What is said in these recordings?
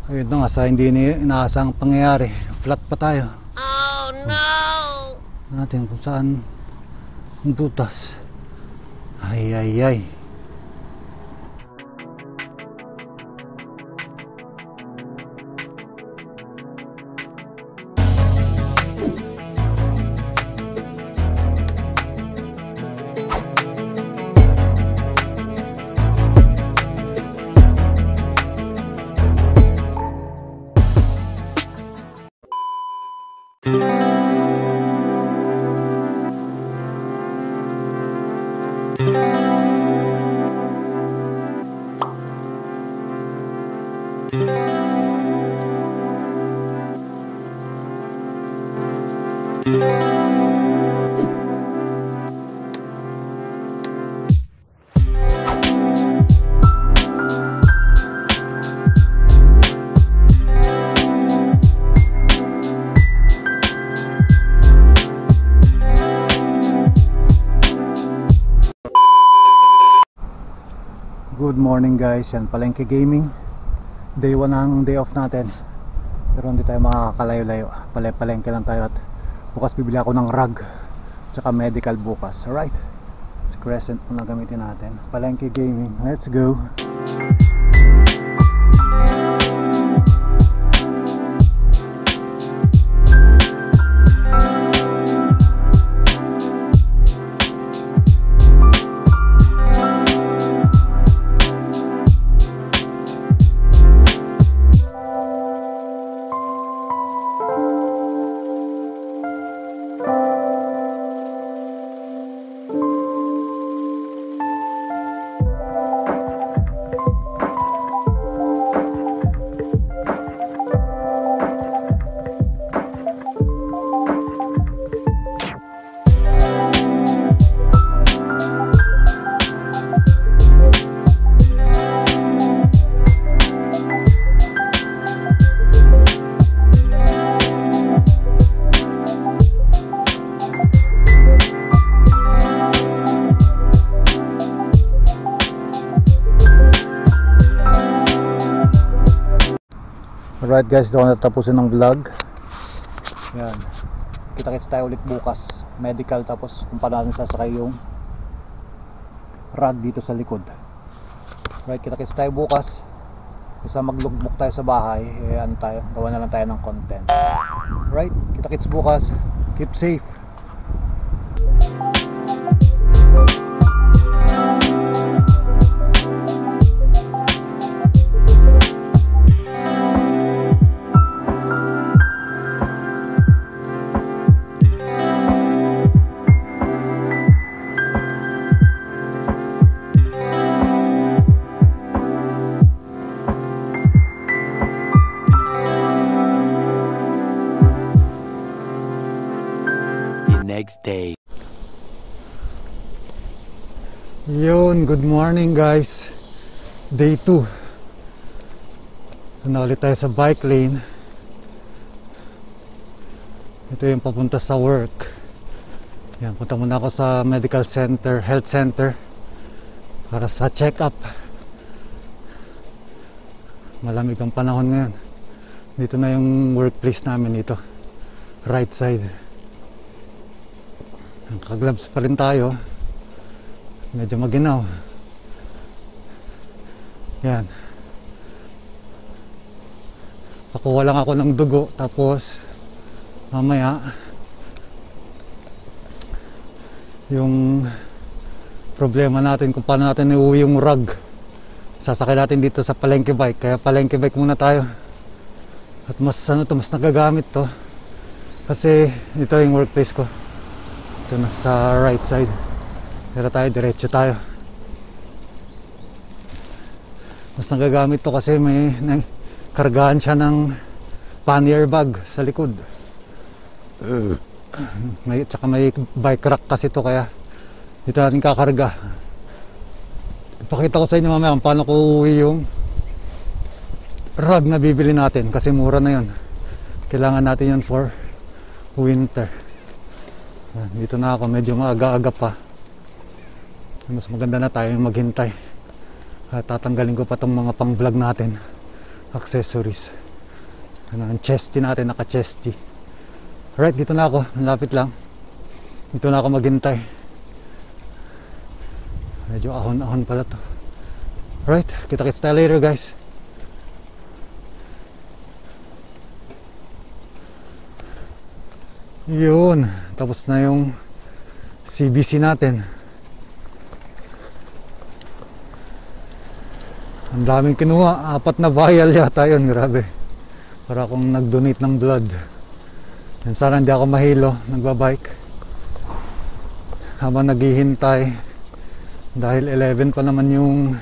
Ayun na nga, sa hindi inaasang pangyayari, flat pa tayo. Oh no! Natin kung saan ang butas. Ay ay ay. Good morning guys, yan Palengke Gaming. Day 1 ang day off natin. Pero hindi tayo makakalayo-layo. Palengke lang tayo at bukas bibili ako ng rug tsaka medical bukas. Alright, si Crescent muna gamitin natin. Palengke Gaming, let's go. Alright guys, doon natapusin ng vlog. Yan, kita-kits tayo ulit bukas. Medical, tapos kung paano natin sasakay yung rod dito sa likod. Alright, kita-kits tayo bukas. Isa mag-logbook tayo sa bahay, ano tayo, gawa na lang tayo ng content. Alright, kita-kits bukas. Keep safe. Next day. Yun, good morning guys. Day 2. Ito na ulit tayo sa bike lane. Ito yung papunta sa work. Yan, punta muna ako sa medical center, health center, para sa check-up. Malamig ang panahon ngayon. Dito na yung workplace namin dito, right side. Naka-gloves pa rin tayo. Medyo maginaw. Yan. Pakuha lang ako ng dugo. Tapos mamaya yung problema natin kung paano natin iuwi yung rug, sasakay natin dito sa Palengke Bike. Kaya Palengke Bike muna tayo. At mas mas nagagamit to. Kasi ito yung workplace ko. Ito na sa right side. Pero tayo, diretso tayo. Mas nagagamit to kasi may kargahan siya ng pannier bag sa likod. Tsaka may bike rack kasi to, kaya dito natin kakarga. Ipakita ko sa inyo mamaya kung paano ko uuwi yung rug na bibili natin kasi mura na yun. Kailangan natin yan for winter. Dito na ako, medyo maaga-aga pa. Mas maganda na tayo maghintay. At tatanggalin ko pa tong mga pang vlog natin. accessories. Ano, ang chesty natin, naka-chesty. Alright, dito na ako. Malapit lang. Dito na ako maghintay. Medyo ahon-ahon pala to. Alright, kita-kits tayo later guys. Yun, tapos na yung CBC natin. Ang daming kinuha, 4 na vial yata yun, grabe. Para akong nag-donate ng blood. And sana hindi ako mahilo, nagbabike. Habang naghihintay, dahil 11 pa naman yung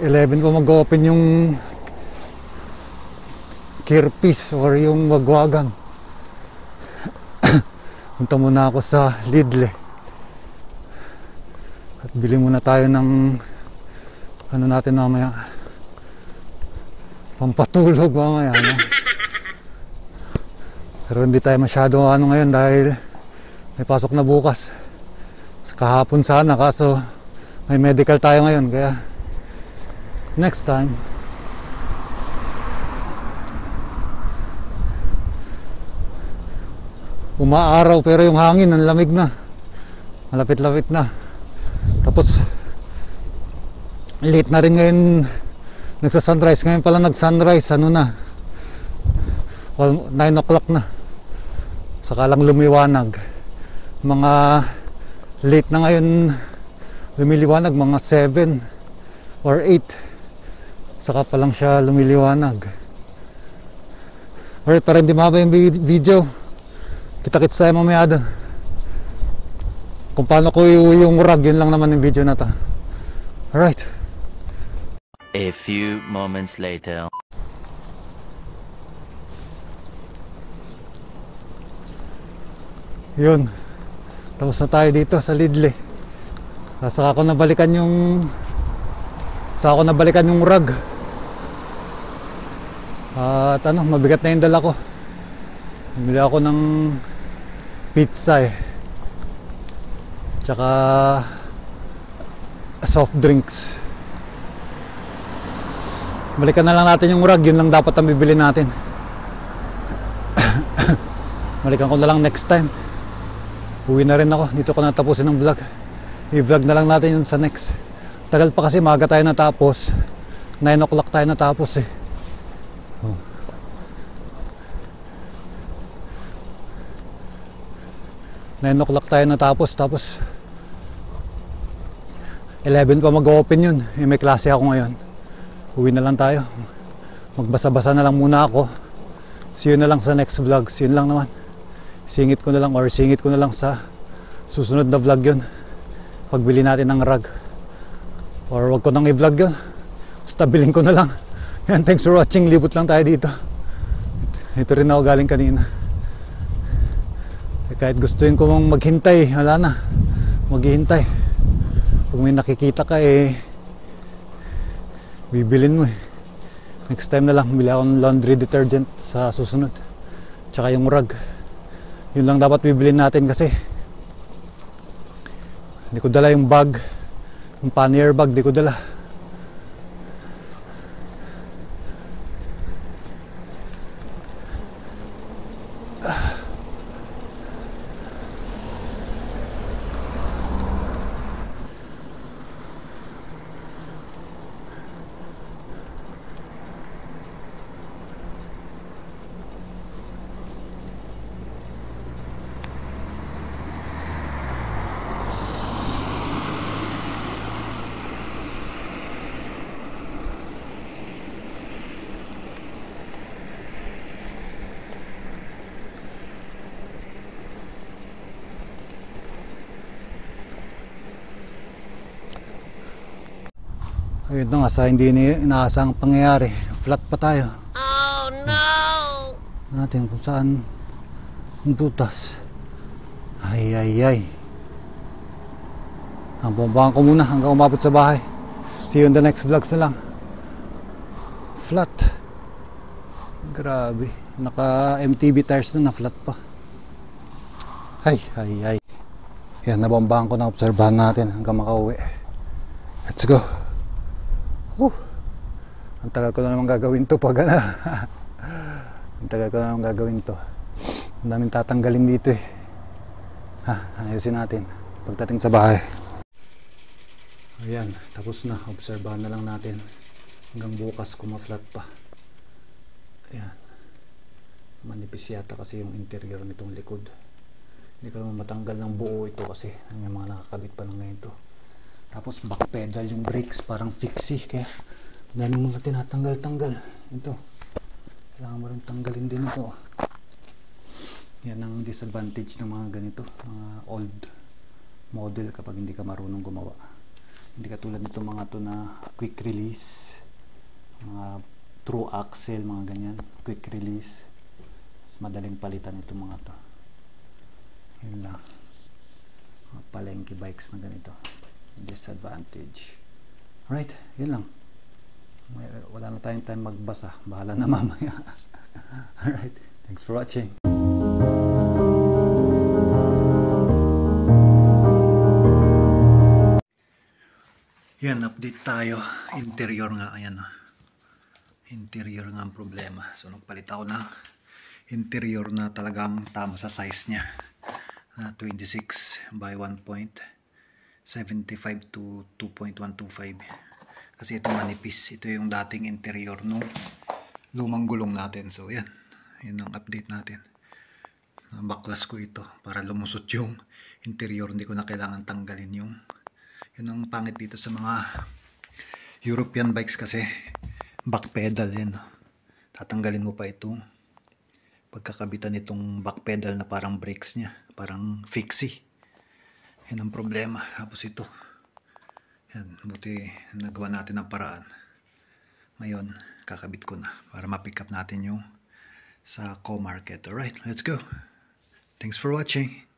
11 pa mag-open yung Kirpis or yung wagwagan. Punta muna ako sa Lidl at bili muna tayo ng ano natin mamaya, pampatulog mamaya, no? Pero hindi tayo masyado ano ngayon dahil may pasok na bukas. Kahapon sana, kaso may medical tayo ngayon, kaya next time. Umaaraw pero yung hangin ang lamig na, malapit-lapit na. Tapos late na rin ngayon nagsa-sunrise. Ngayon pala nag-sunrise, ano na, 9 o'clock na, saka lang lumiwanag. Mga late na ngayon lumiliwanag, mga 7 or 8 saka pa lang siya lumiliwanag. Alright, para hindi mahaba yung video, kita-kits tayo mamaya doon. Kung paano ko yung rag, yun lang naman yung video na to. Alright. A few moments later. Yun. Tapos na tayo dito sa Lidl. Saka ako nabalikan yung rag. At ano, mabigat na yung dala ko. Bumili ako ng pizza tsaka soft drinks. Balikan na lang natin yung rag, yun lang dapat ang bibili natin. Balikan ko na lang next time. Uwi na rin ako, dito ko natapusin ng vlog. I-vlog na lang natin yun sa next. Tagal pa kasi, maaga tayo natapos. 9 o'clock tayo natapos Oh. 9 o'clock tayo natapos, tapos 11 pa mag-open yun. May klase ako ngayon. Uwi na lang tayo. Magbasa-basa na lang muna ako. See you na lang sa next vlog. See you lang naman. Singit ko na lang sa susunod na vlog yun. Pagbili natin ng rag. Or wag ko nang i-vlog yun. Basta bilhin ko na lang. Yan, thanks for watching. Libot lang tayo dito. Ito rin ako galing kanina. Kahit gustuin ko mong maghintay, wala na, maghihintay. Pag may nakikita ka bibilin mo Next time na lang, bili ako ng laundry detergent sa susunod, tsaka yung rag. Yun lang dapat bibilin natin kasi hindi ko dala yung bag, yung pannier bag, hindi ko dala. Ayun na nga, sa hindi inaasang pangyayari, flat pa tayo. Oh no! Natin kung saan ang butas. Ay. Ang bombahan ko muna hanggang umabot sa bahay. See you in the next vlogs na lang. Flat. Grabe. Naka MTB tires na flat pa. Ay. Yan, nabombahan ko na, obserbahan natin hanggang makauwi. Let's go. Ang tagal ko na naman gagawin to pag ano. Ang tagal ko na naman gagawin to. Ang daming tatanggalin dito eh. Ayusin natin pagdating sa bahay. Ayan, tapos na. Obserbahan na lang natin hanggang bukas kung ma-flat pa. Ayan, manipis yata kasi yung interior nitong likod. Hindi ko naman matanggal ng buo ito kasi may mga nakakabit pa na ngayon to. Tapos back pedal yung brakes, parang fixie, kaya daming mga tinatanggal-tanggal. Ito, kailangan mo rin tanggalin din ito. Yan ang disadvantage ng mga ganito, mga old model kapag hindi ka marunong gumawa. Hindi katulad nito mga to na quick release, mga true axle, mga ganyan, quick release. Mas madaling palitan itong mga to. Yun lang, mga palengke bikes na ganito, disadvantage. Alright, yun lang. Wala na tayong time magbasa, bahala na mamaya. Alright, thanks for watching. Yan, update tayo. Interior nga, ayan. Interior nga ang problema. So nagpalit ako na interior na talagang tama sa size niya. 26 by 1.75 to 2.125. Kasi ito manipis. Ito yung dating interior nung lumang gulong natin. So yan, yan ang update natin. Baklas ko ito para lumusot yung interior. Hindi ko na kailangan tanggalin yung. Yun ang pangit dito sa mga European bikes kasi back pedal yan. Tatanggalin mo pa itong pagkakabitan itong back pedal na parang brakes niya, parang fixie. Yan ang problema. Tapos ito, yan, buti nagawa natin ang paraan. Ngayon kakabit ko na para ma-pick up natin yung sa co-market. Alright, let's go. Thanks for watching.